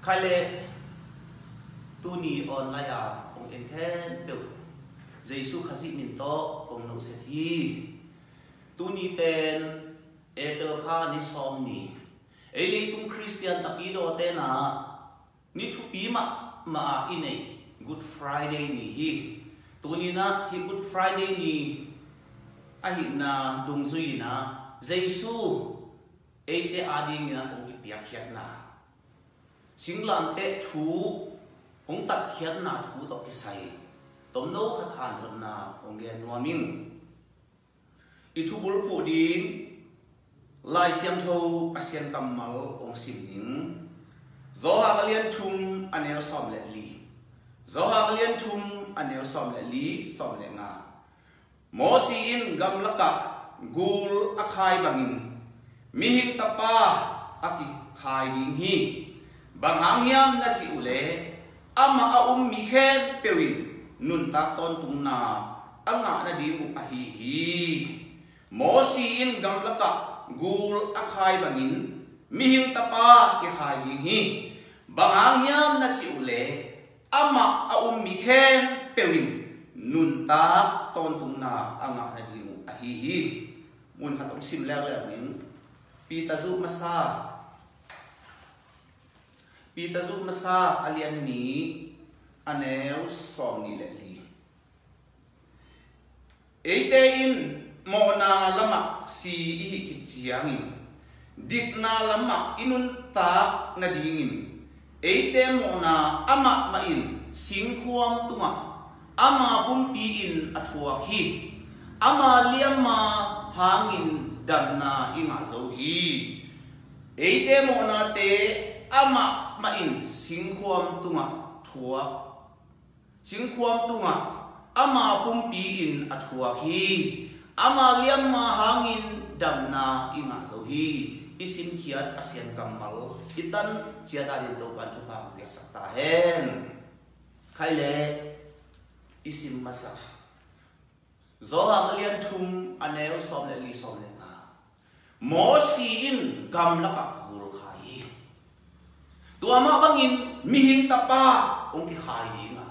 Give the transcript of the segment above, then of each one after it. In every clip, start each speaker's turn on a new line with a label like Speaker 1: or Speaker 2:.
Speaker 1: khai lệ tu ni online ông em khen được Giêsu khá dị mình to ông nấu sẽ thi tu ni pen Edo kha ni som ni ấy tung Christian tập ý đồ tên à ni thu bí mà in này Good Friday ni hi tu ni na hi Good Friday ni ahi na dung duy na Giêsu ấy te ading na ông kịp biak hiat na sinh làm te thu ông tắt hiat na thu tao cái sai tôm nấu khát hàn thuận na ông nghe noa minh ít thu bul phụ đi lai siam thâu asian kamal ông sim ning zo ha kalian thum aneo som le li zo ha kalian thum aneo som le li som le nga mo si in gam laka gul akhai bangin mi hing tapa aki khai ding hi bang hang hiam na chi ule ama a mi khen pewin nun ta ton tung na anga na di mu a hi hi mo si in gam laka gul akhai bangin mi hing tapa ki khai ding hi bang hang hiam na chi ule ama a mi khen pewin nun ta ton tung na anga na di mu a hi hi mun khat ông sim leo leo ning Pitazu masa alian ni aneu som ni le li eite in mo na lama si hi ki chiangin dik na lama inun ta na dingin eite mo na ama ma in sing khuam tunga ama pum pi in athua hi ama liama hangin dan na inga zo hi eite mo na te ama ma in sing khuam tunga thua sing khuam tunga ama pum pi in athua hi ama liam ma hangin dan na inga zo hi isin khiat asian kamal itan chiada din to ban chu pa pek sakta hen khaile isim masa zo ha lian thum aneu som le li som le mo si in gam laka gul khai tua ma bangin mi hin tapa ong ki khai nga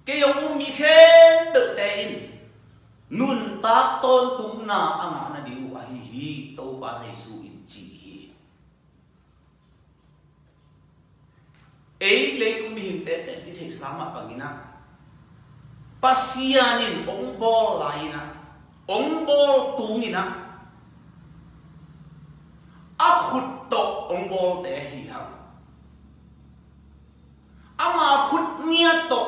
Speaker 1: ke yong mi khen được te in nun ta ton tung na anga na di wa hi hi to ba Giêsu in chi hi ei le kum mi hin te pe ki thei sama bangina pasianin ong bol laina ong bol tungina akhut to ong bol te hi hang ama khut nia to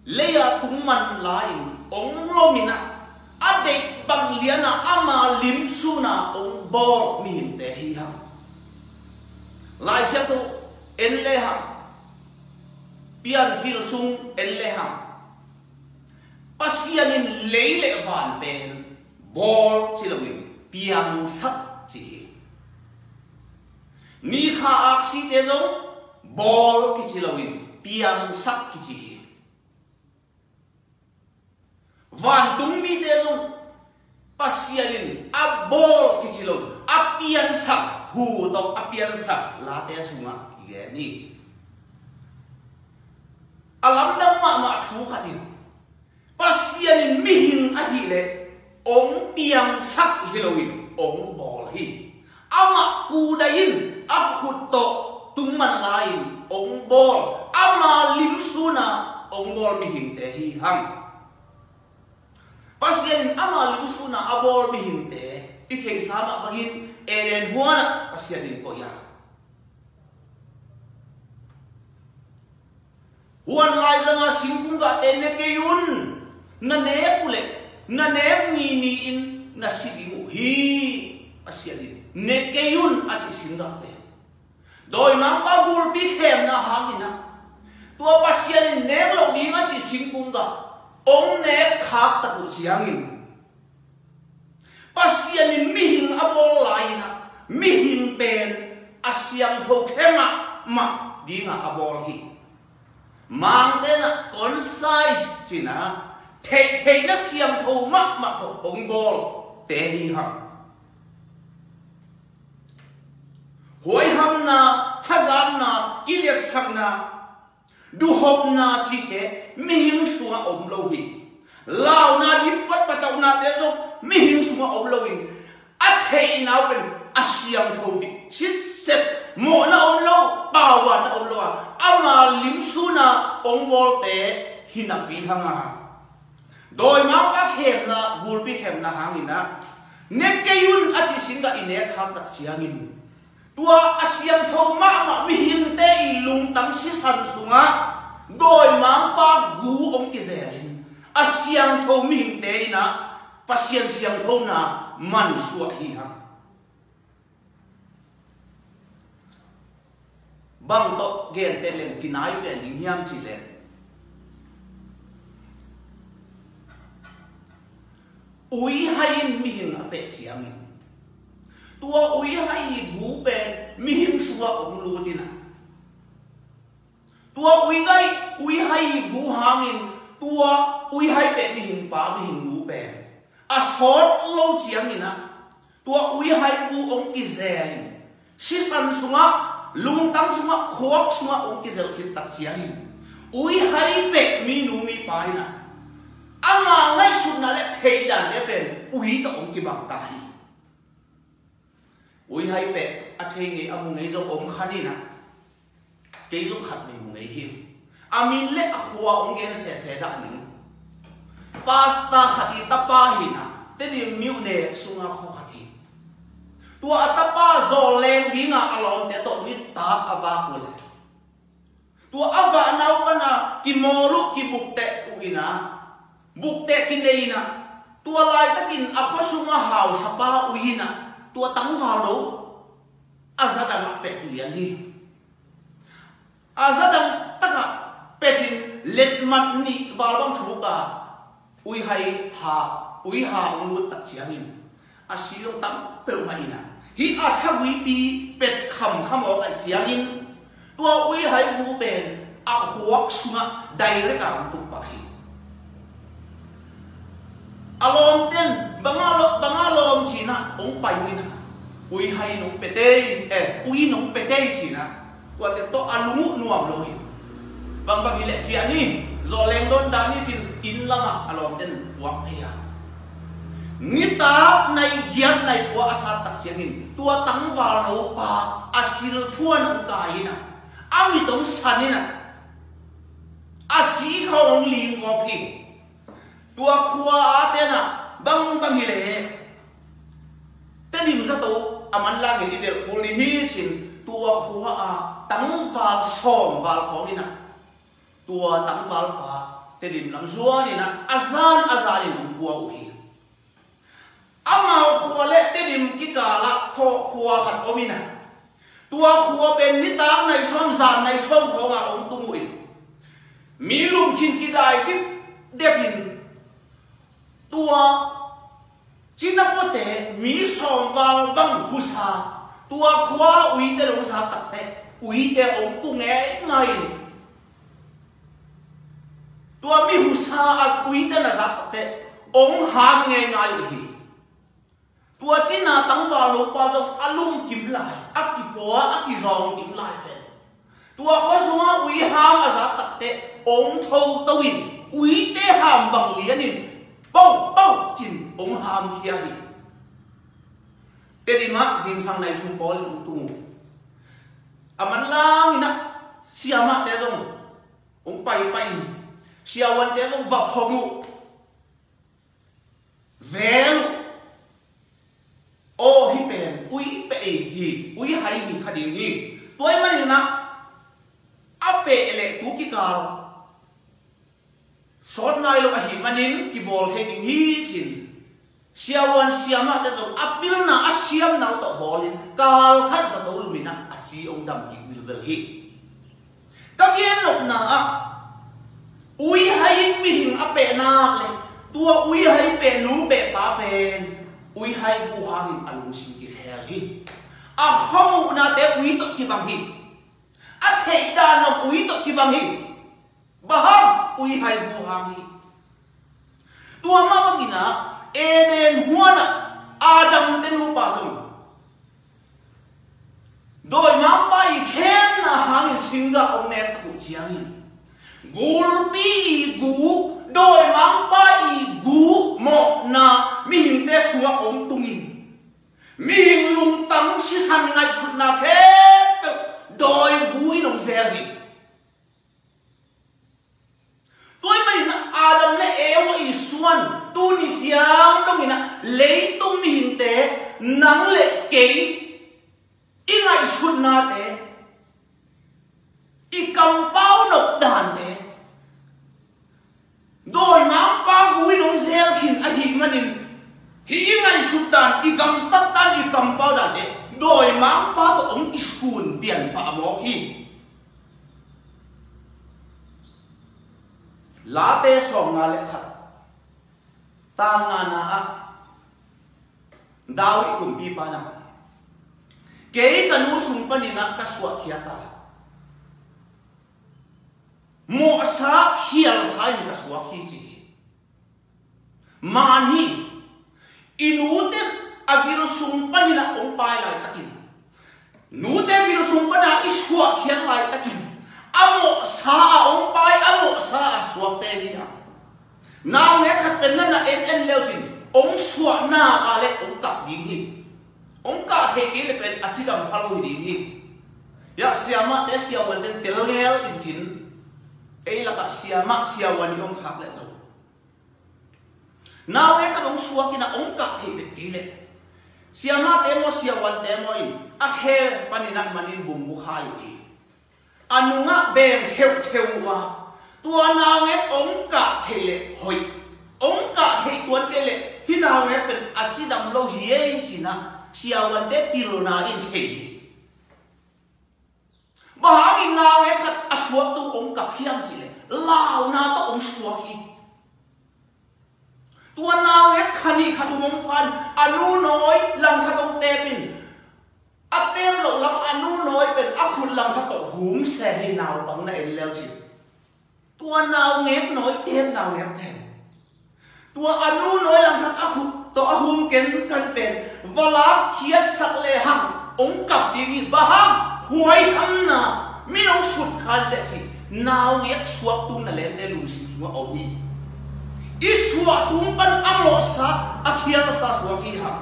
Speaker 1: leya tungman lain ong romina ade bang liana ama lim suna ong bol mi hin te hi hang lai sia to en le hang pian jil sung en le hang pasianin leile van pen bol silawin piang sak chi ni kha aksi te zo bol ki chilawin piang sak ki chi van tung mi te zo pasialin a bol ki chilaw a pian sak hu to a pian sak la te sunga ki ge ni alam dam ma thu khatin pasialin mi hing a hi le ong piang sak hilawin ong bol hi ama kudain akhuto tungman lain ong bol ama lim suna ong bol mi hing te hi hang pasien ama lim suna abol mi hing te i theng sama bagin eren huana pasien ko ya huan lai zanga singkung ga te ne ke yun na ne pule na ne ni in na sibimu hi pasien ne ke yun a chi singa pe doi mang pa gul pi khem na hangina tua pasien ne lo ni nga chi singkung ga ong ne khak ta ku siangin pasien mi hing abol laina mi hing pen asyang tho khema ma di nga abol hi mang te na concise china thei na siam tho ma ko ong bol te hi hang hoi ham na hazan du hop na chi te mi hing sunga om lo hi lao na di pat patau na te zo mi hing sunga om lo in a thei nau pen a siam tho di chit set mo na om lo pa wa na om lo ama lim su na om bol te hina pi hanga doi ma ka khem na gul pi khem na hangina nek ke yun a chi singa ine kham tak chiangin tua asiam tho ma mi him te i lung tang si san sunga doi ma pa gu om ki zelin asiam tho mi him te na pasien siam tho na man suwa hi ha bang to gen te len kinai len ding hiam chi len ui hain mi him ape siamin tua ui hai gu pen mi him suwa om lu tina tua ui hai gu hangin tua ui hai pe mi him pa mi him lu pen a sot lo chiangina tua ui hai gu om ki zen si san sunga lung tang sunga khok sunga om ki zel khit tak chiangin ui hai pe mi nu mi pa ina ama ngai sunna le thei dan le pen ui ta om ki bang ta hi ui hai pe a thei nge amu ngai zo om khani na ke zo khat me mu ngai hi amin le a khwa om gen se da ni pasta khati ta pa hi na te di miu ne sunga kho khati tua atapa zo leng dinga alon te to ni ta aba ko le tua aba nau kana ki molu ki bukte uina bukte ki neina tua lai takin akho sunga hau sapa uina tua tang vào đâu azadang pet lian hi azadang taka petin let mat ni walbang thuka ui ha ulu tak siangin asilong tam pel haina hi atha wi pi pet kham o ai siangin tua ui hai gu pen a huak sunga direct ang tu pa hi alom ten bangalom china ong pai ni na ui hai nong pete ui nong pete china tua te to alungu nuam lo hi bang hi le chi ani zo leng don da ni chin in langa alom ten wak phia ngita nai giat nai kwa asa tak chiangin tua tang wal no pa achil thuan ong kai na ami tong sanina achi khong lim go phi tua khua atena bang hi le tedim za to aman lang ni del uli hi sin tua khua a tang wal som wal khong ina tua tang wal pa tedim lam zua ni na azan ni nong bua uhi ama khua le tedim ki kala kho khua khat omina tua khua ben ni tang nai som zan nai som khong a ong tumui mi lum khin ki dai ki depin tua chinapote mi som wal bang husa tua khua ui te long sa tak te ui te ong tu nge ngai tua mi husa a ui te na sa tak te ong ham nge ngai hi tua china tang wa lo pa zong alum kim lai akipoa akizong kim lai pe tua ko sunga ui ham a sa tak te ong thâu tawin ui te ham bang lianin bao chin ong ham kia hi tedi ma jing sang nai thung pol tu aman lang ina siama te zong ong pai siawan te zong vap homu vel o hi pen ui pe hi ui hai hi khading hi toy man na ape ele tu ki kal sot nai lo a hi manin ki bol heng hi sin siawan siama te zong apil na asiam na to bolin kal khat za to lumina achi ong dam ki bil hi ka gen lok na a ui hai mi hing ape na le tua ui hai pe nu pe pa pen ui hai bu hangin alung sin ki khel hi a homu na te ui to ki bang hi a thei da no ui to ki bang hi baham ui hai bu hang hi tua ma bangina eden huana adam tenu pa song doi ma pai khen na hang singa ong net chiang gulpi gu doi mang pai gu mo na mi hin te suwa ong tungin mi hin lung tang si san ngai sut na khe doi gu inong zeri tôi mới na Adam le ewa isuan tu ni chiang dong ina lấy tung mi hin te nang le ke ingai sut na te i kam pau nop dan te doi mang pa gui nong zel khin a hi manin hi ingai sut dan i kam tat tan i kam pau dan te doi mang pa to ong iskun pian pa mo hi la te som na le khat ta nga na a daw i kum pi pa na ke kanu sum panina kaswa khiata mo sa hial sai ni kaswa khi chi mani inuten agiro sum panina ong pai lai takin nute agiro sum pana iswa khian lai takin amo sa ong pai amo sa swak te hi a na nge khat pen na en leo sin ong swa na ka le ong ka ding hi ong ka the ke le pen achidam phalo hi ding hi ya siama te sia wan ten telngel in chin ei la ka siama sia wan yong khak le zo na nge ka ong swa kina ong ka the le ke le siama te mo sia wan te mo in a khe panina manin bum bu khai hi anunga beng theu wa tua nào nghe ống cả thể lệ hồi ống cả thể tuấn cái lệ khi nào ngheเป็นอาชีพดำโลหิตจริงนะเสียวันเด็กกิโลนาอินเทย์บางอีนาวngheพัดอาสวกตัวองค์กับเพียงจริงเลยลาวนาตัวองค์สวกอีตัวนาวngheขันีขัดมงฟันอนุน้อยลังขัดตรงเตปินอัตเต็มหลงลำอนุน้อยเป็นอัคุณลังขัดตกหุมแสให้นาวบังในแล้วจริงตัว nào nghép nói tiếng nào nghép thèm tua anu nói làm thật aku to ahum ken kan pen vala khiat sak le hang ong kap ding ba hang huai ham na minong sut khan de si nào nghép suak tu na len de lu sim suwa obi iswa tum pan amo sa akhian sa suak hi ha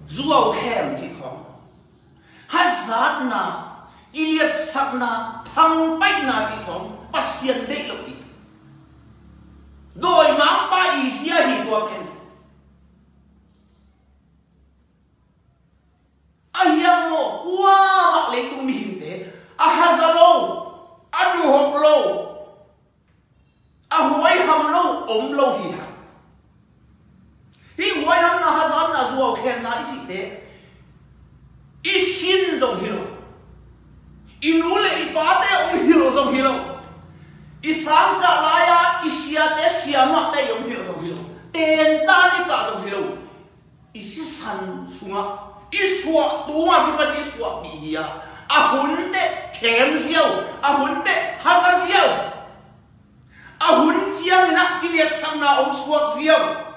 Speaker 1: zuaw hem chi khong hazard na iliat sak na thang pai na chi thong pasien de lo hi doi mang pa i sia hi tua ken ayang mo wa mak le tu mi hin te a hazalo adu hok lo a huai ham lo om lo hi ha hi huai ham na hazard na zuaw khem na isi te isin zong hilo inule ipate ong hilo zong hilo isang ka laya isia te siama te ong hilo zong hilo ten ta ni ka zong hilo isi san sunga iswa tuwa ki pan iswa biya ahun te kem siao ahun te hasa siao ahun chiang na kiliat sang na ong suak siao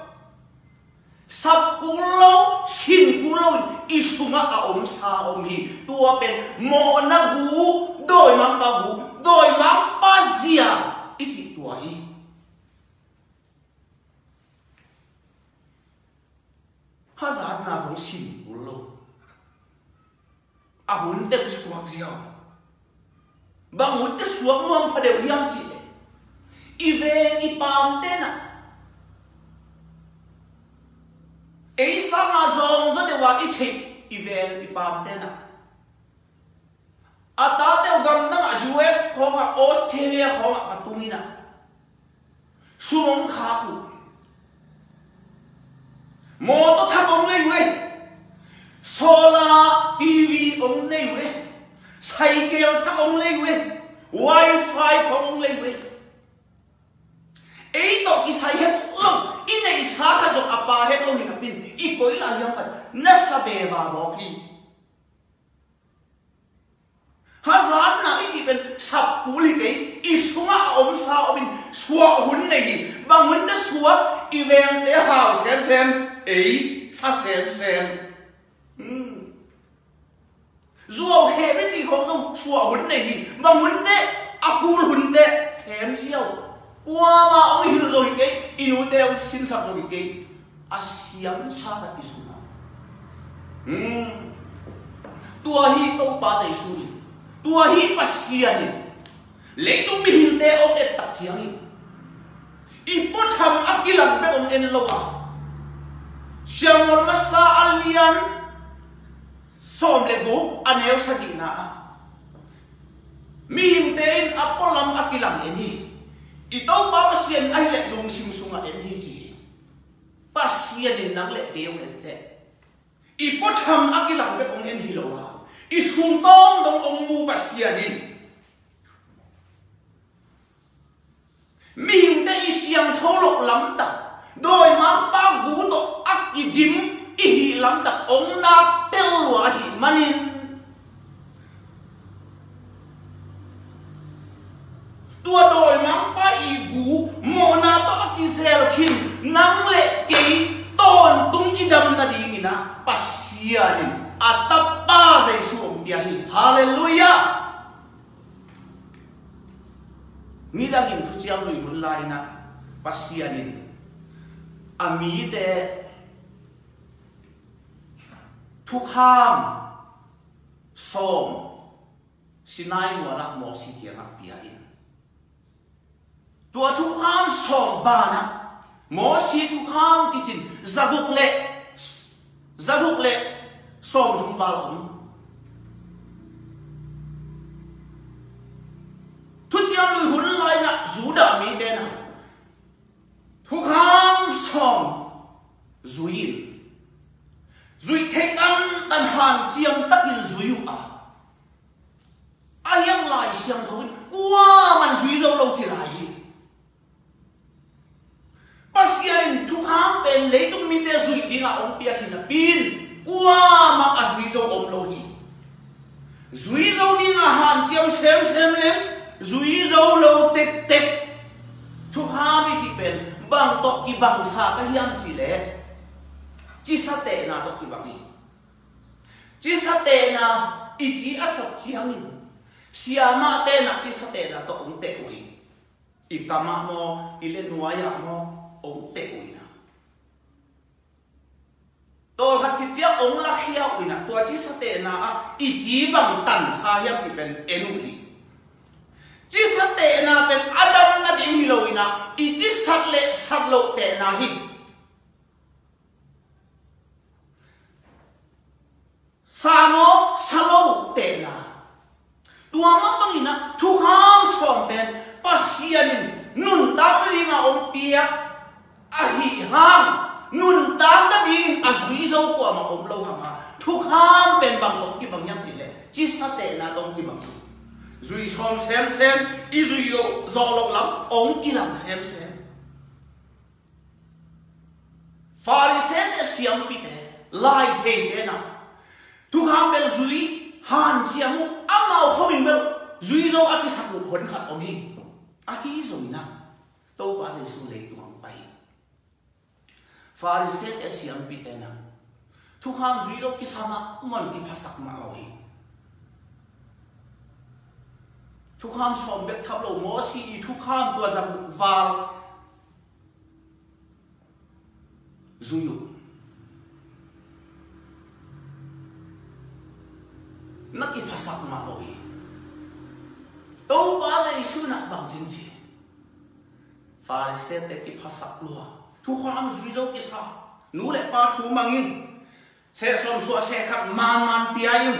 Speaker 1: sab kulo sin kulo isunga a om sa om hi tua pen mo na gu doi mang pa gu doi mang pa zia iti tua hi hazard na hong sin kulo a hun te suak zia bang hun te suak mong pa de hiam chi i ve i pam te na ấy sang à zong rất là quan ý event đi pam thế nào à ta theo gam năng à US không à Australia không à tung đi nào xuống khá cụ mô tô tháp ông này vậy solar TV ông này vậy cycle tháp ông này vậy wifi ông này vậy ấy to cái sai hết inay saka jo apa het lo hinapin ikoy la yang kan nasabe ba mo ki hazan na ichi pen sap kuli kai isunga om sa obin suwa hun nei bangun ta suwa event te hau sem sem ei sa sem sem dù hệ với gì không không chùa huấn này mà huấn đấy apul huấn đấy thèm siêu qua mà ông hiểu rồi cái inu đấy ông xin sắp rồi cái asiam sa ta isu na tua hi tông ba giải su đi tua hi pasian đi lấy tung mình đấy ông et tắc chiang đi ipot ham akilang be ông en loa Jangan masa alian som legu aneu sagina mihing tein apolam akilang eni ito pa pasien ay le dong simsunga eni ji pasien in nang le teong ente ipotham akilang be ong eni lowa isung tong dong ong mu pasien in mihing te isyang tholok lam ta đôi má ba gú to ác gì dính ý lắm ta ống na tiêu lúa gì manin tua đôi má ba ý gú mồ na to ác gì zel kim nắng lệ kí tôn tung ý đâm na đi mina pasia đi atap ba dây xuống bia hi hallelujah nghĩ đang nhìn thu chiang người muốn lại na pasia đi ami de thuk ham som sinai wala mo si tiang apia in tua thuk ham som bana mo si thuk ham kichin zabuk le som thung bal thu tiang lui hun lai na zu da mi de na thuk ham som zuin zui thế tan hàn chiam tắc in zui à ai yang lại xiang thôi qua mà zui đâu đâu chỉ lại pasian thuk ham bên lấy tung mi te zui đi ngà ông pia khi na pin qua mà zui đâu ông lâu hi zui đâu đi ngà hàn chiam xem lên zui đâu lâu tek tek thuk ham đi chỉ bên bang tok ki bang sa ka hiam chi le chi sa te na tok ki bang hi chi sa te na isi asat chi hangin siama te na chi sa te na to ong te ui ikama mo ile nuaya mo ong te ui na to khat ki chia ong la khia ui na to chi sa te na i chi bang tan sa hiam chi ben enu hi chi sa te na ben adam na ding hi lo ina i chi sat le sat lo te na hi sa mo sa lo te na tua ma bang ina thu ham som ben pasianin nun ta ri nga ong pia a hi ham nun ta da ding azui zo ko ma ong lo ha thu ham ben bang ong ki bang yam chi le chi sa te na ong ki bang zui som xem i zui yo zo lo lam ong ki lam xem Pharisee siam pi te lai thei te na thu ham bel zui han siamu amao khomin bel zui zo aki saku khon khat om hi a hi zo na to ba se su le tu ang pai Pharisee siam pi te na thu ham zui zo ki sama mon ki phasak ma o hi thu ham som bek thap lo mo si thu ham tua zam val zuyu naki phasak ma oi to ba le su na bang jin chi Pharisee te ki phasak lo thu ham zui zo ki sa nu le pa thu mangin se som su se khat man pia yin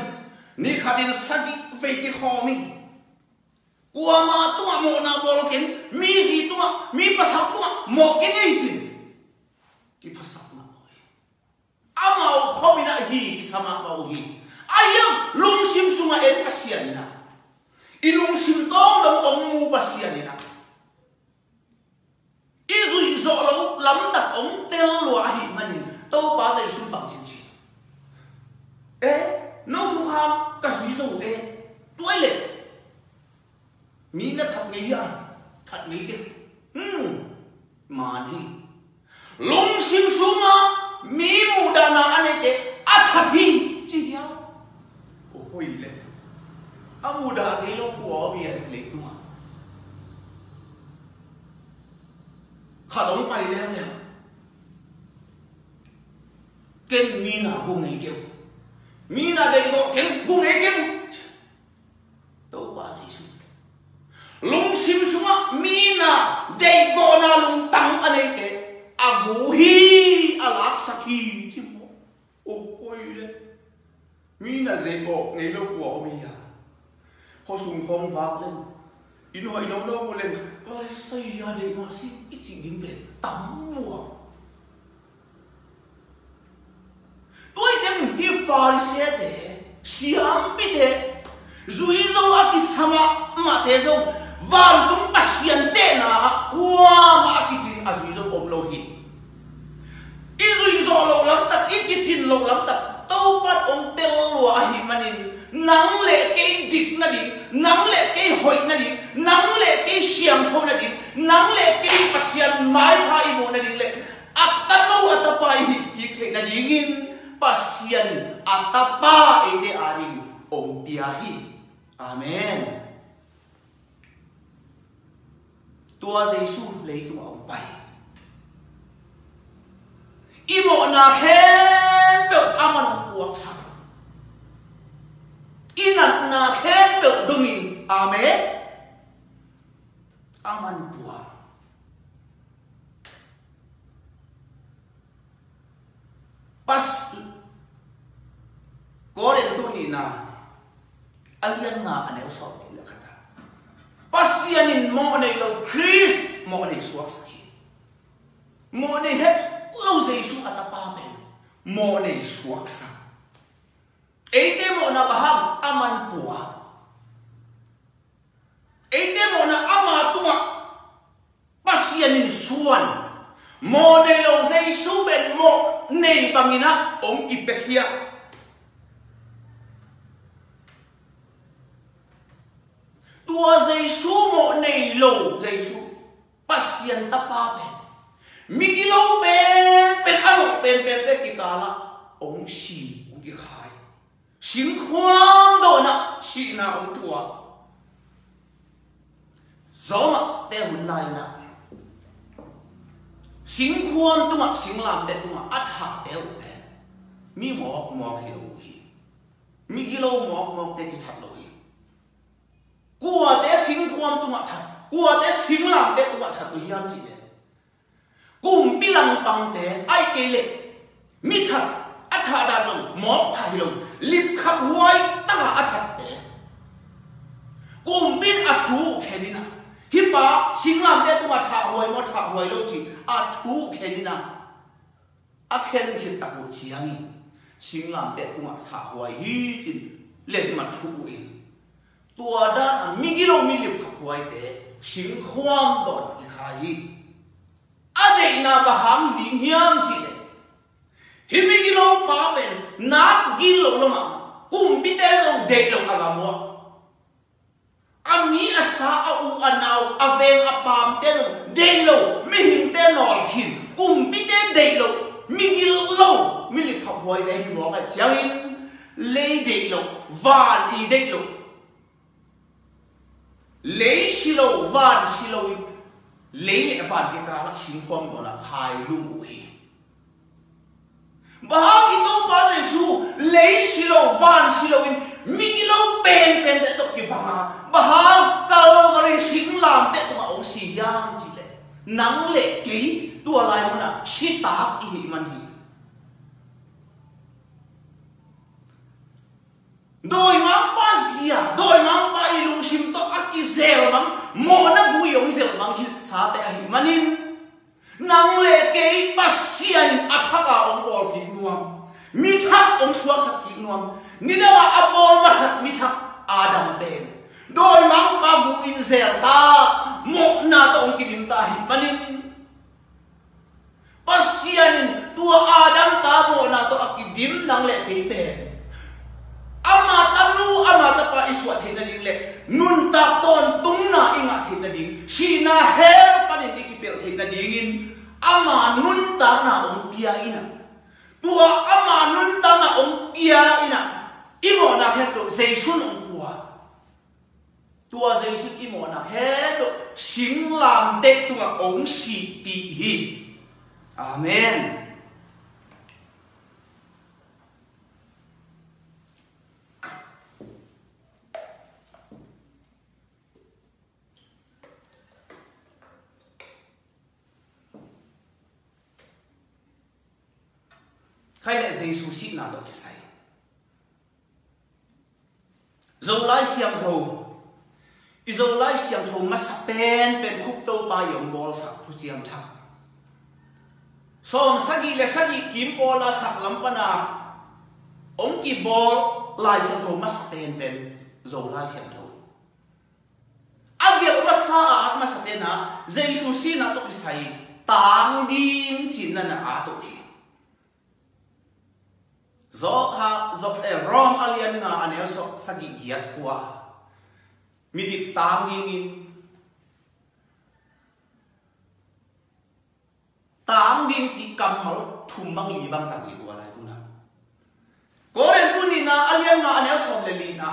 Speaker 1: ni khatin sagi ve ki khomi qua mà tua mo na bol ken mi gì tua mi pasak tua mo ken ei chi ki pasak ma oi amao khomina hi sama ma hi ayam lung sim sunga en pasian na ilung sim tong dong ong mu pasian na izu izo lo lam tak ong tel lo hi mani to ba zai sun bang chin chi no thu ham ka sui zo toilet mi na thật nghĩ à thật nghĩ chứ mà đi lung sim suma mi mu đà na anh ấy à thật hi chi nhau hoi le amuda thei lo của mi le tu khá đóng bay leo leo kênh mi na bu ngày kêu mi na đây gọi kêu bu ngày kêu đâu quá gì su lung sim suma mi na đây gọi na lung tăng anh ấy cái agu hi alak sakhi chim ô ôi đấy mi na đây gọi ngày lo của mi à họ sùng phong vác lên in hỏi đâu đâu một lần ơi xây ra đây mà xin ít chỉ đến bể tắm mùa tôi xem đi phá xe thế xiêm bị thế rồi dâu à cái sama mà thế rồi van tung bắt xiên thế na wow mà cái gì à rồi dâu ôm lâu hi ít rồi dâu lâu lắm tập ít cái xin lâu lắm tập đâu bắt ông teo lúa hi mà nên nắng lệ cái dịch na đi nắng lệ cái hội na đi nắng lệ cái xiêm thô na đi nắng lệ cái bắt xiên mái phai mồ na đi lệ atanu atapai hit kik thế na đi ngin pasien atapa ide aring om piahi amen tua Giêsu lấy tua ông bay imo na khen được aman buộc sang inan na khen được dungin amen aman buộc pas Koren tu ni na alian nga anel so ni kata pasianin mo nei lo Chris mo nei suak sakhi mo nei het lo Giêsu atapa ben mo nei suak sa eite mo na baham aman puwa eite mo na ama tuwa pasianin suan mo nei lo Giêsu ben mo nei bangina ong ipehia tua Giêsu mo nei lo Giêsu pasien tapa ben migilo ben amo ben kikala ong si ong khai xin khoang do na si na ong tua zoma te hun lai na xin khoang tu ma xin lam te tu ma atha te ben mi mo hi lo hi migilo mo te ki that lo của té sinh quan tu mặt thật của té sinh làm té tu mặt thật với yam chỉ đấy cùng bi lăng bằng té ai kể lệ mi thật ắt thà đàn lòng mỏ thải lòng lip khắp huay ta là ắt thật té cùng bin ắt thú khenina hipa sinh làm té tu mặt thả huay lâu chỉ ắt thú khenina ắt khen khen tạc một chiang sinh làm té tu mặt thả huay hi chỉ lên mặt thú in tua đan migilo milip khapwai te sing khwam don ki khai ade na baham ding hiam chi le himigilo pa ben na gilo lo ma kum bite lo de lo agamo ami asa au anau aveng apam te lo de lo mi him te nol hin kum bite de lo migilo milip khapwai de hi mo ka chiang in le de lo van i de lo lấy silo van silo lấy nhẹ van cái cá lắc xin khoang gọi là khai lung ngủ hi bahang itu ba Giêsu lấy silo van silo migilo pen để tộc cái bahang kalau người xin làm để tụi ông xì yam chỉ lệ nắng lệ kỹ tua lại một là xí tác ý man hi đôi mang ba zia đôi mang ba ilung sim to aki zel mang mo na gu yong zel mang hi sa te hi manin nang le ke pasian athaka ong ol ki nuam mi thak ong suak sak ki nuam ni na abo ma sak mi thak adam ben đôi mang ba gu in zel ta mo na to ong ki dim ta hi manin pasian tua adam ta mo na to aki dim nang le ke ben ama tanu ama tapa iswat hina ding le nun ta ton tung na inga hina ding sina hel panin ikipel hina dingin ama nun ta na ong pia ina tua ama nun ta na ong pia ina imo na het do tua dây chút im ổn là hết độ xính làm tết tua ống xì tị hi. Amen. Khai lệ Giê-xu xịn nào đó cái say dầu lái xiang thầu dầu lái xiang thầu mà sắp bên khúc tàu ba yong bol sạc thu chiam thắc som sagi kim bol la sạc lắm pana ông kỳ bol lái xiang thầu mà sắp bên dầu lái xiang thầu agiat mà sa mà sắp bên na Giê-xu xịn nào đó cái say tang ding chín na à tụi rom alien nga anel so sagi giat kwa midit tam ding chỉ cầm máu thum bang li bang sagi kwa lai kuna koren punina alien nga anel so le li na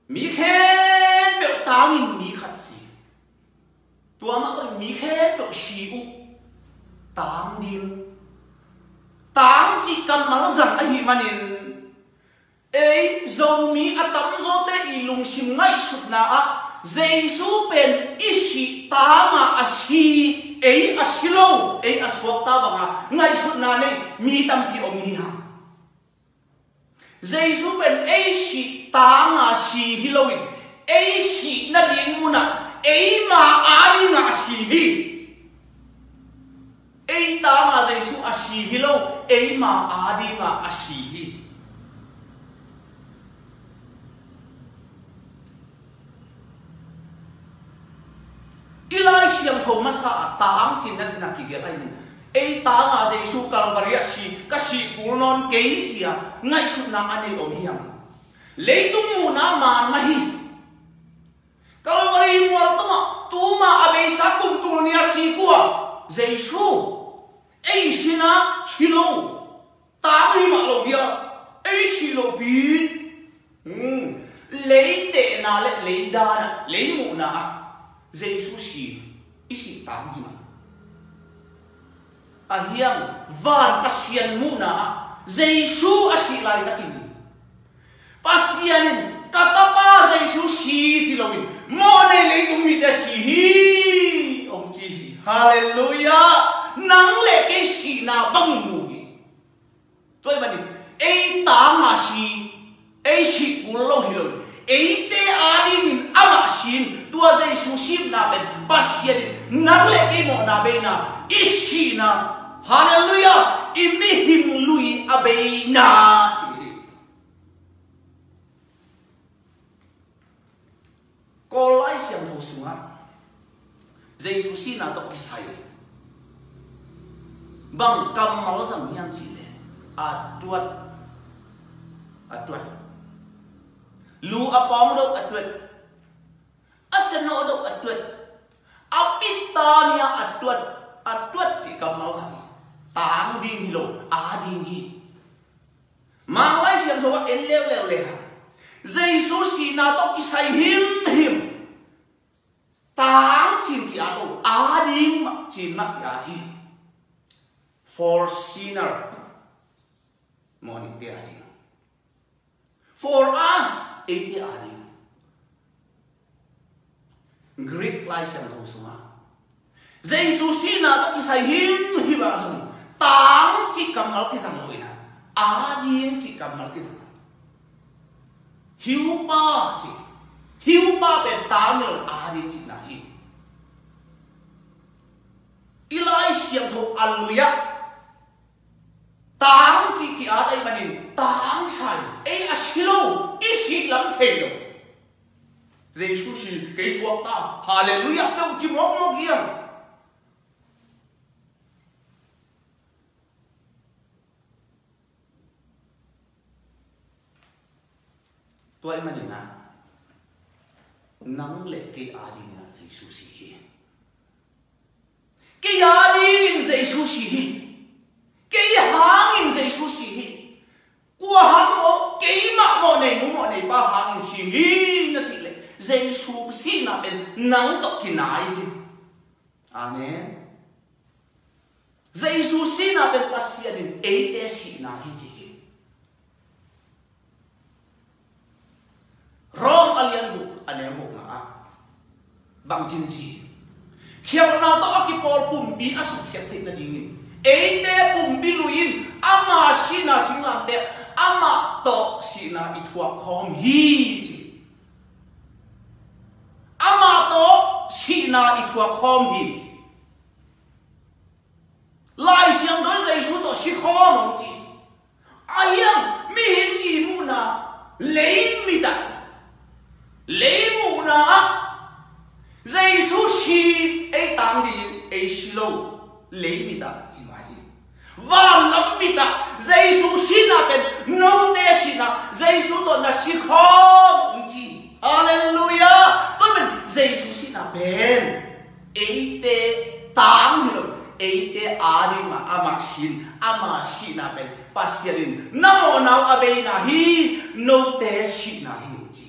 Speaker 1: mi khen bel tam in mi khat si tua ma ko mi khen bel si u tam ding tang chỉ cầm máu rằng ai manin ấy dầu mi atam zo te ilung sim ngay sut na a Giê-xu pen isi ta ma asi ấy asilo ấy aswak ta banga ngay sut na ne mi tam pi om hi ha Giê-xu pen ấy si ta ma si hiloin ấy si na ding muna ấy ma ali nga si hi ấy ta mà Giê-xu asi hilo ấy mà adi mà asi hi ilai siang thâu mà sa tang chin na ki gel ai ấy ta mà Giê-xu Calvary si ka si pul non kei sia ngai su na ani om hiam leitung mu na man ma hi Calvary mual tu ma abe sa kum tu nia si kwa Giê-xu ấy xin á xí lâu ta đi mặc lầu bia ấy xí lâu bí lấy tệ na lấy đa na lấy mụ na Giê-xu xí ít xí tám gì mà à hiang van pasian mụ na Giê-xu xí lại ta in pasianin kata pa Giê-xu xí chỉ lâu in mô này lấy tung mi ta xí hi ông chị hallelujah nắng lệ cái xì nào băng mùi tôi mà đi ấy tá mà xì ấy xì cũng lâu hi rồi ấy tê á đi mình ama xin tua Giê-xu sim na bên pasien nắng lệ cái mỏ na bên na ít xì na hallelujah imi him lui abe na cô lái xiang thâu xuống á Giê-xu xin na tóc cái say bằng cầm máu rằng nhang chỉ để tuột lu apong đâu chân nô đâu apitania tuột chỉ cầm máu rằng tang ding hilo ding hi mang lai xiang thâu en leo le Giê-xu si na tóc ki sai him tang chin ki đâu ding ma chin ma ki hi for sinner morning te ading for us te ading Greek lai xiang thâu sunga Giê-xu si na to ki sai him ba sung tang chi kam mal ki sang loi na ading chi kam mal ki sang hiu pa ben tang lo ading chi na hi ilai xiang thâu aluya tang chỉ kia đây mà nhìn tang sai ấy asilo isi lắm thế rồi Giê-xu chỉ cái suốt ta hallelujah đâu chỉ mong kia tôi mà nhìn na nắng lệ cái đi na Giê-xu chỉ cái đi Giê-xu chỉ cái hàng in Giê-xu xì hi, qua hàng mộ cái mạ mộ này ba hàng in xì hi nó xì lệ nắng tọt thì nái amen Giêsu xin na bên pasia din ấy để xin na hi gì Rom alian bu anh em một ngã bằng chính trị khi nào tao aki Paul pum bi asu thiệt thiệt là đi ấy để pum bi luin ama xin na sinh làm thế ama to xin na itua com hi gì ama to xin na itua com hi lại xem đối Giêsu to si com không gì ai em mi hình gì mu na lấy mi ta lấy mu na Giêsu si ấy tạm đi ấy si lâu lấy mi ta và lắm mi ta Giêsu si na bên nô tê si na Giêsu to na si không gì Hallelujah tôi mình Giêsu si na bên ấy tê tạm đi rồi ấy tê đi mà ama si na bên pasirin namo nào abe na hi nô tê si na hi gì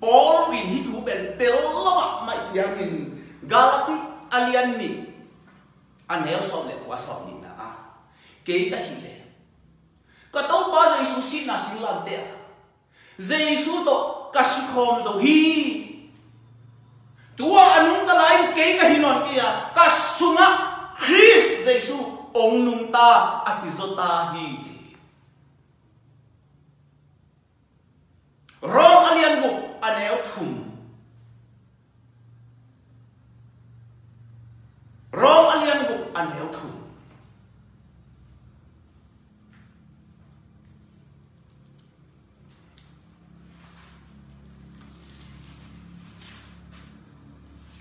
Speaker 1: Paul win hi thu ben tel lama mai siang in Galati alian ni anel som le wa som ni na a ke ka hi le ka to pa Giêsu sin na sin lam te Giêsu to ka si khom zo hi tua anung ta lai ke ka hi non kia ka sunga Christ Giêsu ong nung ta a hi zo ta hi ji Rom alian bu anel thum Rom alian bu anel thum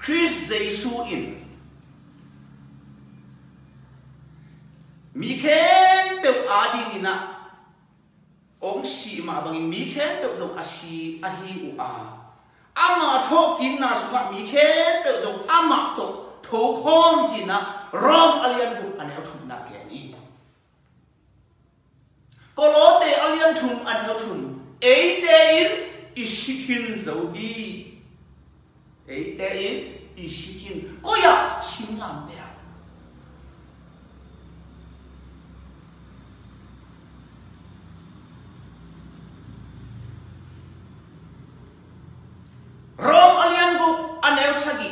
Speaker 1: Christ Giêsu in mi khen bel adi na ông si mà bằng mi khen bel dùng asi ahi u a ama thô tin na suma mi khen bel dùng ama to thô khom chi na Rom alian bu anel thum na ke ni Colote alian thum anel thum ei te in isikin zo hi ấy thế in isikin có ya xin làm thế Rom alian bu anel sagi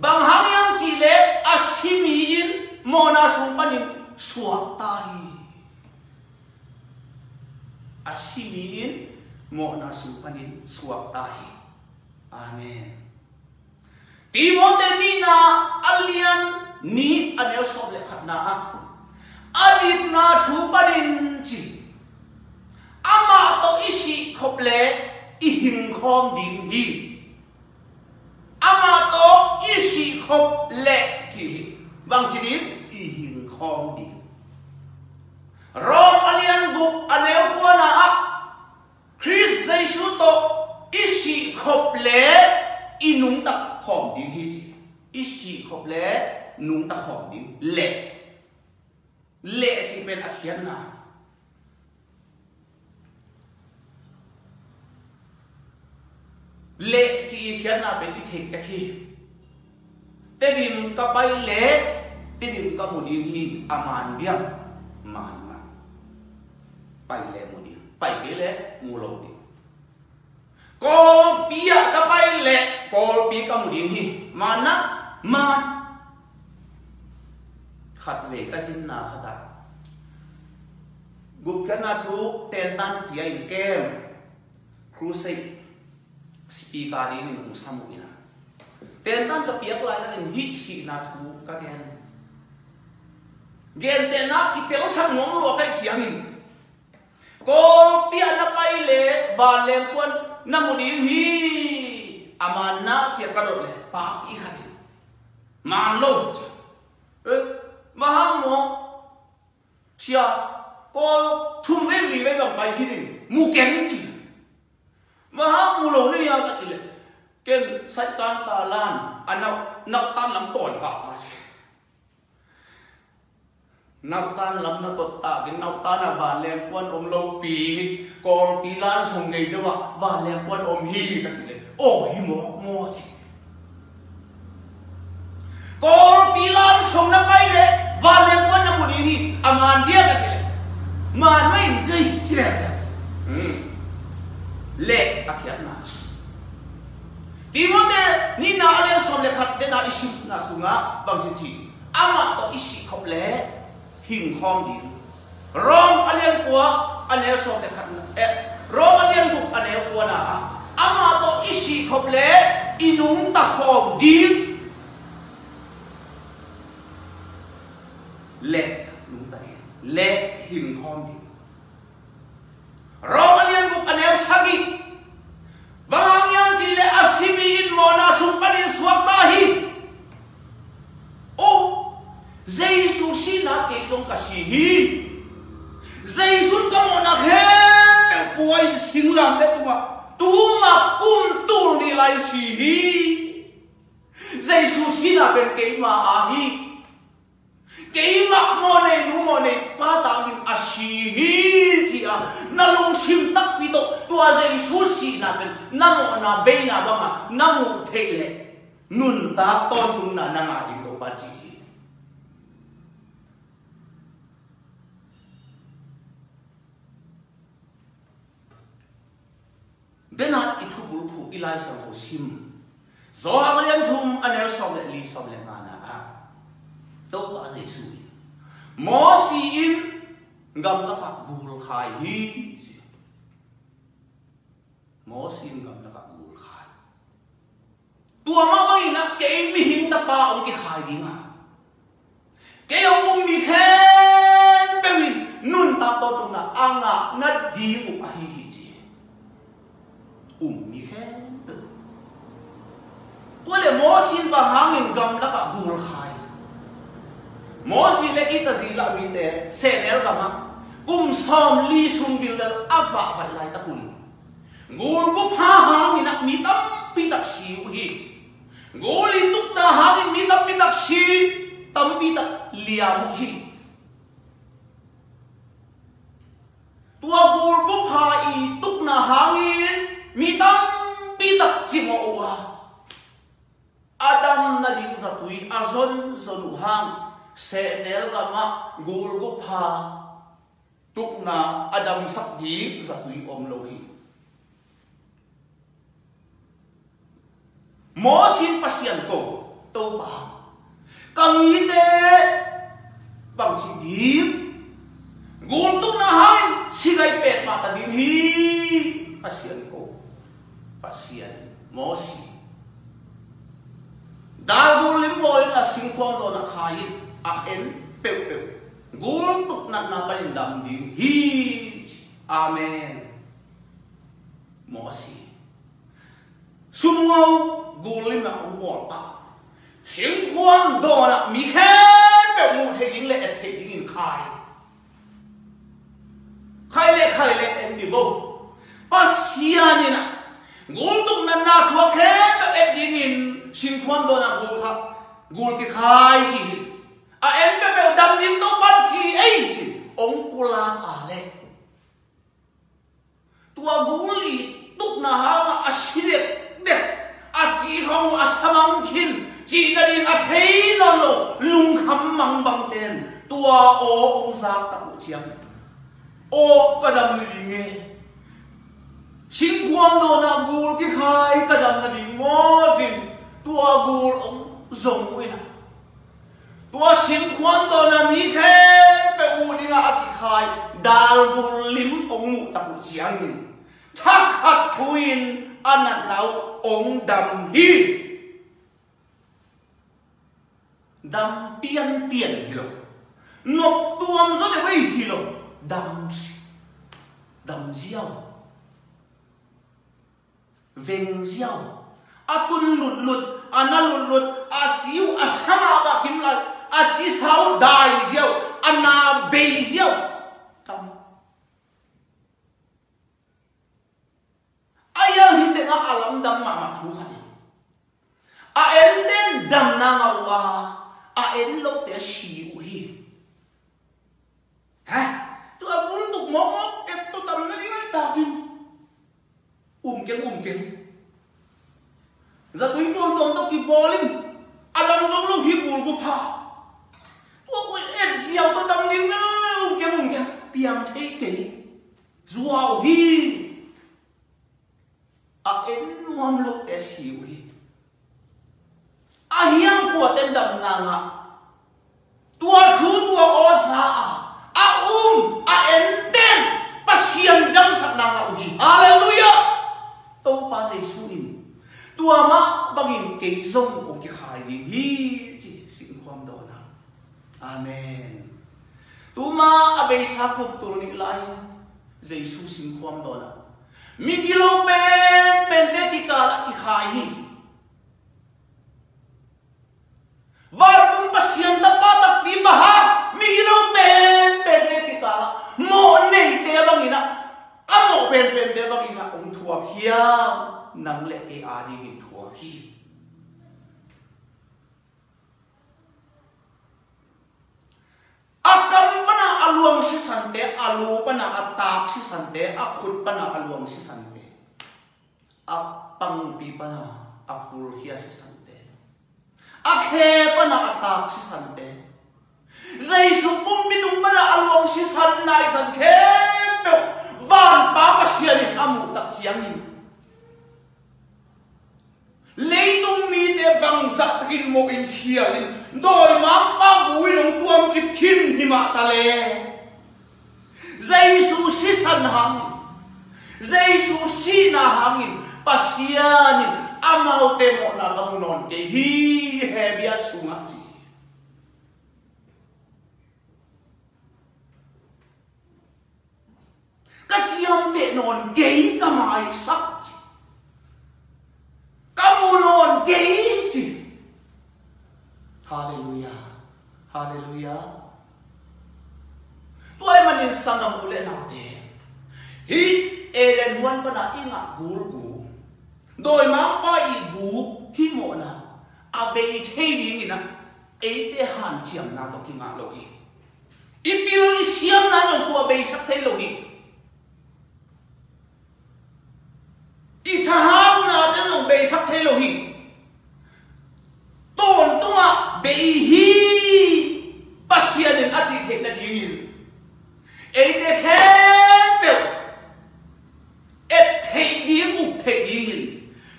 Speaker 1: bang hang yang chỉ lệ asimi in mona sumpanin suak tahi asimi in mona sumpanin suak tahi amen Timote ni na alian ni anel som le khat na adit na thu parin chi ama to isi khop le I hing khom ding hi ama to isi khop le chi bang chi din I hing khom ding Rom alian bu anel kwa na Christ Giêsu to isi khop le inung tak khom ding hi chi isi khop le nung tak khom ding le chi pen akhian na le chi khian na pen di thek ka hi te dim ka pai le te dim ka mu ding hi aman diam man ma pai le mu ding pai ke le mu lo ding ko pia ka pai le ko pi ka mu ding hi mana man khat ve ka sin na khata gup ka na thu ten tan pia in kem crusade speaker ni mu samu ina ten tan ka pia lai na hi si na thu ka gen ten na ki tel sang ngom lo kai siang in ko pia na pai le va le kon na mu ding hi amana sia ka do le pa I khat man lo ma hang mo sia ko thum ve li ve gam pai hi ni mu ken chi ma hang mu lo ni ya ka chi le ken sai tan ta lan anau nau tan lam ton pa pa chi nắp tan lắm nó tốt tạ cái nắp tan là và lem quân om lâu pì còn pì lan sông ngày đâu ạ và lem quân om hi cái gì đấy ôi mò gì còn pì lan sông nó bay đấy và lem quân nó một đi hi aman dia cái gì đấy mà nó in chơi gì đấy lệ các hiện na đi một thế ni na lên sông lệ khát để na isu na sunga bằng chân chỉ ama to isi khop lệ hình khom đi rong alien của anh em sông lệ khát rong alien buk anh em của na ama to isi khop lệ inung ta khom đi lệ nung ta đi lệ hình khom đi rong alien buk anh em sagi bang yang chỉ là asimin mona sumpanin suak tahi oh Jesus sina ke trong kasihi Jesus ka mona he pe puai singlam le tuma kum tur ni lai sihi Jesus sina ben ke ma ahi ke ma mo ne pa ta min asihi chi a na long sim tak pi to tua Jesus sina ben na mo na be na ba ma na mu the le nun ta ton tung na na nga ding to pa chi Benat itu bulu ilai sang sim. Zoha kalian tum anel som le li som le ngana a. Tau ba Yesu. Mo si in ngam na ka gul khai hi. Mo si in ngam na ka gul khai. Tua ma mai na ke mi him ta pa ong ki khai di nga. Ke ong mi khen pewin nun ta to tung na anga na di u a hi hi. Mi khen tôi là mỗi xin bằng hàng nghìn gầm là cả gùi khai mỗi xin lấy ít gì là mi tệ sẽ nếu cả mà cùng xóm ly xung biểu là áp vạ phải lại ta cùng gùi bút ha hàng nghìn nặng mi tâm pi đặc xíu hi gùi li túc ta hàng nghìn mi tâm pi đặc xí tâm pi đặc liam hi tua gùi bút ha y túc na hàng nghìn mi tâm pi tak chi mo wa Adam na ding sa tuin azon zon uhang se nel gama gul go pha tuk na Adam sak di sa tuin om lohi mo sin pasian ko to pa kami te bang si di gul tuk na hain sigai pet ma ta din hi pasian ko pasian mosi dagul limol na singkong do na khai a en peu gul tuk na palindam din hi amen mosi sumngau gul na ong pa singkong do na mi khen peu mu the ding le et the ding khai le en di bo pasian ni na gul tuk na na thua khen pe et ding in sin khon do na gul ke khai chi a en pe dam nim to pan chi ei chi ong pula a le tua gul li tuk na ha ma asile de a chi khong a samang khin chi na ding a thei non lo lung kham mang bang ten tua o ong sa ta ku chiang o pa dam li nge Sinh quan đồ na gul cái khai cả đầm là bị ngó chìm tua gul ông rồng với nào tua sinh quan đồ na mi khen pe u đi na cái khai dal gul lim ông ngủ tập chiang in thắc hạt thuin anh ăn lão ông đầm hi đầm tiền hi lo nộp tuom rất là vây hi lo đầm diao veng ziao a tun lut a na lut a siu a sama ba kim la a chi sao dai ziao a na be ziao tam aya hi te nga alam dam ma thu kha a en den dam na nga wa a en lo te shi u hi ha tu abul tuk mo et tu tam na ngai ta kin keng za tu ton ton to ki bolin adam zong long hi bul bu pha tu ko et ziao to dam ning na keng piang thei ke zuao hi a en mom lo es hi hi a hiang ko ten dam nga tua thu tua osa a en ten pasian dam sat na nga hi hallelujah to pa se su in tua ma bangin ke zong o ki khai hi chi sin khom do na amen tu ma abe sa ku tu ni lai jesu sin khom do na mi ki lo pen te ti ka ki khai hi var tum pasian da pa tak pi ba ha mi ki lo pen te ti ka mo nei te bangina amo pen te bangina ong thua khia nang le ke a di gi thua khi akam pana aluang si sante alu pana atak si sante akhut pana aluang si sante apang pi pana apul hia si sante akhe pana atak si sante zai su pum binung pana aluang si san nai san khe pe van pa pa sianin amu tak siangin leitung mi te bang zak takin mo in khialin doi ma pa bui long tuam chip khin hima tale jaisu si san hangin jaisu si na hangin pasianin amau te mo na kamunon ke hi hebia sunga chi kachiam te non ke kamai sak kamunon geiti hallelujah hallelujah tuai manin sangam ule na te hi elen huan pana inga gulgu doi ma pa i gu hi mo na abe thei ni na e te han chiam na to ki nga lo hi ipiu i siam na no tu abe sak thei lo hi i thaham na chen long be sak thei lo hi ton tua be hi pasian in achi thei na ding e te khen pe et thei ding u thei ding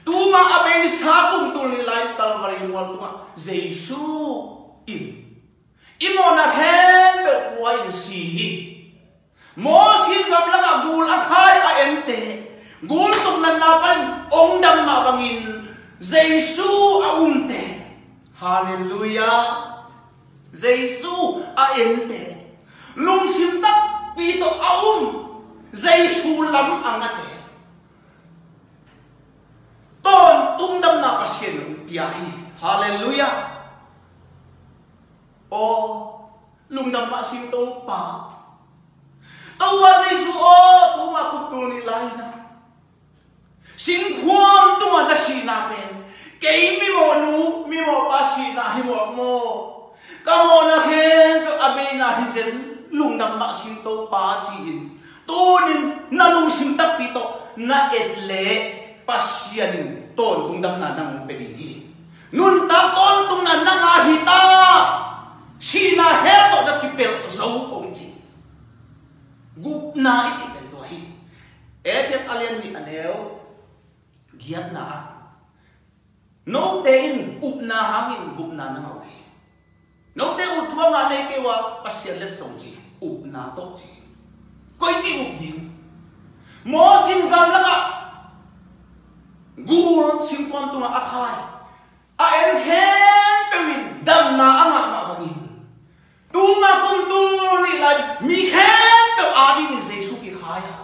Speaker 1: tu ma abe sa pum tu ni lai tal mari wal tu ma jesu in imona khen pe kuai si hi mo sin gam la gul akhai a ente gul tuk nan napan ong dam ma bangin jesu a umte hallelujah jesu a ente lung sim tak pi to a jesu lam angate ton tung dam na pasien tia hi hallelujah o lung dam ma sim to pa tau wa jesu o tu ma ku tu ni lai na sin khuam tu na si na pen ke mi mo nu mi mo pa si na hi mo ka mo na khen to abe na hi zen lung nam ma sin to pa chi in tu nin na lung sim tak pi to na et le pasian ton tung dam na nang pe di nun ta ton tung na nang a hi ta si na he to da ki pel zo ong chi gup na i chi ten to hi e ket alien ni aneo giat na no te in up na hangin gup na na hawi no te ut thua nga nei ke wa pasian le song chi up na to chi koi chi up ding mo sin gam laka gul sin kwam tu nga akhai a en khen pewin dam na anga ma bangin tu ma kum tu ni lai mi khen pe adi ni jesu ki khaya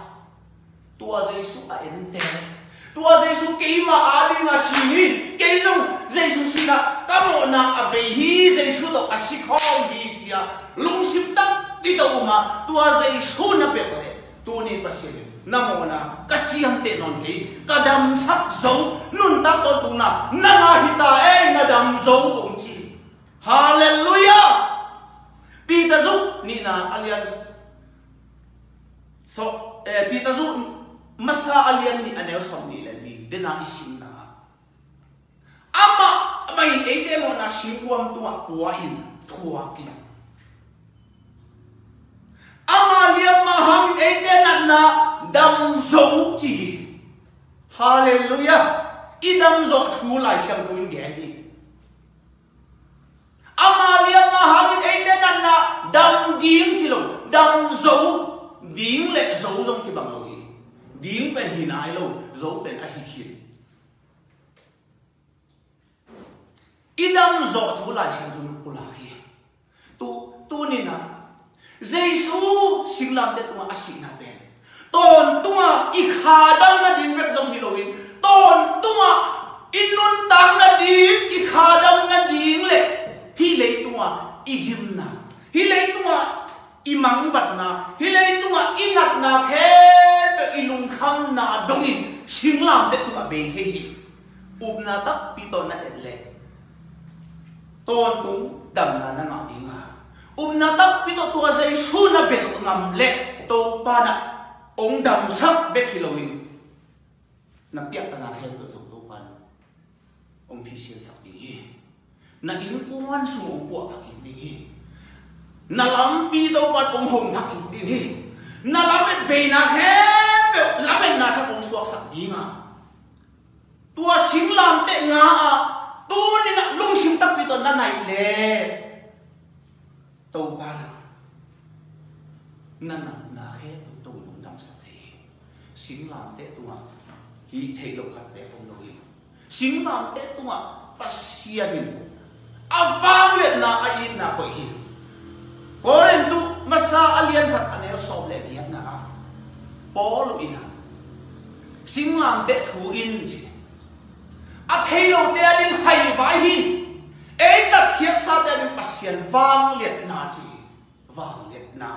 Speaker 1: tu a jesu a en te tua jesu ke ma ali nga si ke jong jesu si na ka mo na abe hi jesu to asikhom hi chia lung sim tak ti to ma tua jesu na pe pe tu ni pasin na mo na ka siam te non ke ka dam sak zo nun ta to tu na na nga hita e na dam zo ong chi hallelujah pi ta zu ni na alliance pi ta zu masa alien ni anel som ni le bi dena isim na ama mai e de mo na singwam tua puain thuakin ama liam ma hang e de na dam zo chi hallelujah idam zo thu lai sham ruin ge ni ama liam ma hang e de na dam ding chi lo dam zo ding le zo dong ki bang lo hi ding pen hi nai lo zo pen a hi hin idam zo thu lai sham ruin pula hi tu ni na Jesus singlam te tua asik na ben ton tua ikhadam na din wek zong hiloin ton tua inun tang na din ikhadam na din le hi le tua igim na hi le tua imang bat na hi le tua inat na khe ilung kham na dongin singlam te tua be he hi upna tak pi ton na le ton tung dam na nga dinga na tak pito tua sa isu na bet ngam le to pa na ong dam sak bet hiloin na piak na khen to so to pan ong phisian sak ti na in kuan su po pa ki ti na lam pi to wat ong hong pa ki ti na lam be na khen be lam na cha ong suak sak ti nga tua sing lam te nga tu ni na lung sim tak pito na nai le tàu ba nan na hết tàu đúng đam sắc thế xin làm thế tua hi thấy lộc hạt bé không nói xin làm thế tua pasien avang liệt na ai na coi hi koren tu masa alien thật anh em sầu lệ điệp na bó lu ina xin làm thế thu in gì à thấy lộc thế anh hay vãi hi ấy đặt thiệt sao để mình pasien vang liệt na chi vang liệt na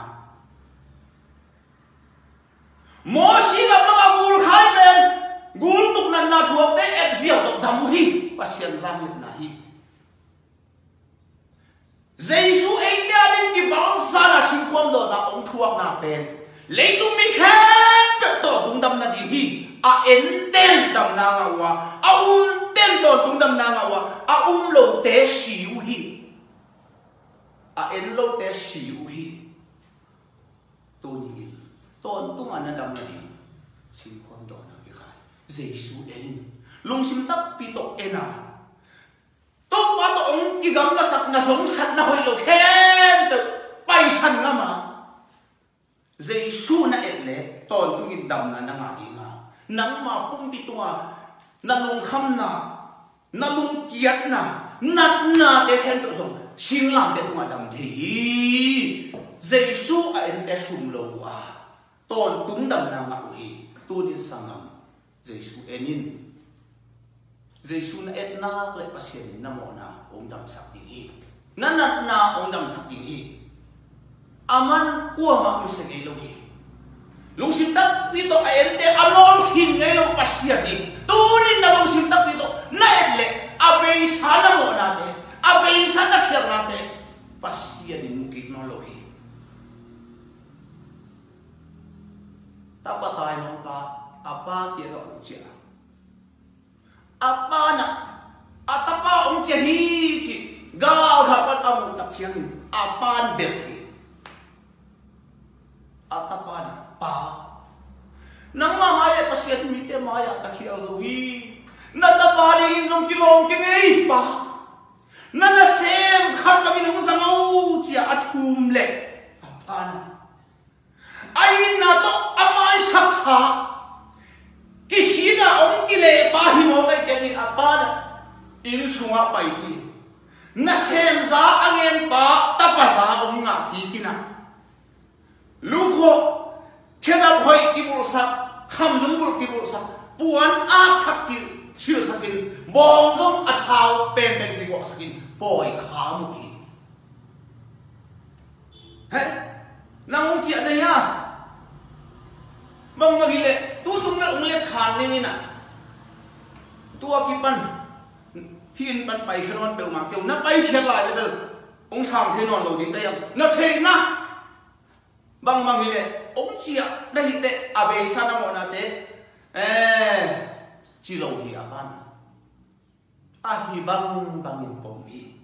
Speaker 1: mỗi khi gặp nó gul khai bên gul tục năn na thuộc đấy et diệu tục đam hi pasien vang liệt na hi Jesus ấy đã đến cái bảo sa là sinh quan đó là ông thuộc na bên lấy tụi mình khen được tổ cũng đam na đi hi à en tên đam na ngào à tên tổ cũng đam na ngào à lâu té xỉu hi à en lâu té xỉu hi tôi nhìn tôi tung anh đam na đi xin quan đó là cái khai Jesus en lung sim tắc pi tổ en à tôi qua tổ ông cái gam na sat na sống sat na hoi lo khen được bay san ngam mà Jesus na en le tôi tung nhìn đam na ngã đi ngà nắng mà không bị tua na lung khăm na lung kiat nat na te khen to so sing lam te tua dam thi Jesus a en te sum lo a ton tung dam na nga hi tu ni sangam Jesus enin Jesus na et na le pasien na mo na ong dam sak ding hi nat na ong dam sak ding hi aman kwa ma mi se ge lo hi lung sim tak pito a en te anol khin ngai lo pasien ni tu ni na lung sim tak pito na et le abe sana mo na te abe sana khir na te pasien ni mukit no lo hi tapatai no pa apa ti ro chia apa na atapa ong chia hi chi ga khapat am tak chiang apa de hi atapa na pa nang ma mai pasien mi te maya ta khiao zo hi na ta pa ni in kilong ke ngei pa na sem khat ka ginung sangau chia athum le apana ai na to amai saksa kisina ong kile pa hi mo kai cheni apana in sunga pai pi na sem za angen pa tapasa ong nga ki kina luko kena hoi kibul sa kham jung bul kibul sa puan a thak ki chiu sakin bong jong a thau pen pen ki go sakin poi kha mu ki he nang chi ane ya bang magile tu tung na unglet khan ni na tua ki pan hin pan pai khanon pe ma keu na pai khel lai le ong sam the non lo din ta yam na the na bang magile ông chia đây te abe sana mo na te chỉ lâu hi aban hi bang bangin pomi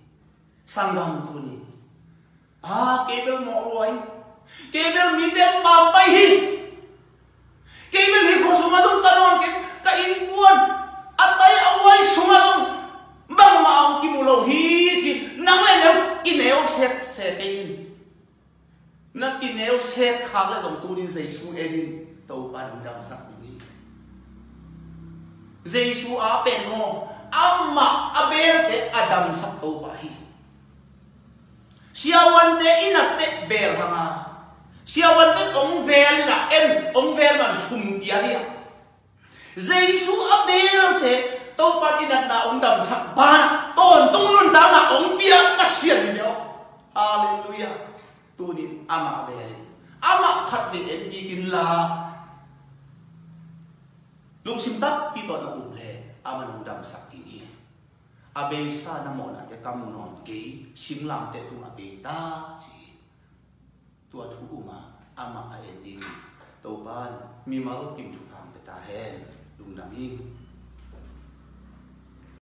Speaker 1: sanggam tu ni kebel mo loi kebel mi te pa pai hi kebel hi ko suma dum tanon ke ka in kuan atai awai suma dum bang ma ang kimulo hi chi nang le ne kineo sek se ke in na kineo sek khang la jong tu ni jesu edin to pan dam sak ni jesu a pen mo amma abel te adam sak to ba hi siawan te inat te bel hanga siawan te ong vel na ong vel man sum dia dia jesu abel te to pa inat na ong dam sak ba ton tung lun da na ong pia ka sian ni hallelujah tu ni ama abel ama khat ni en ti kin la lung sim tak pi to na u le ama nong dam sak ki abe sa na mo na te kam non ke sim lam te tu abe ta chi tu thu uma ama a ending to ban mi mal kim thu phang te ta hen lung na mi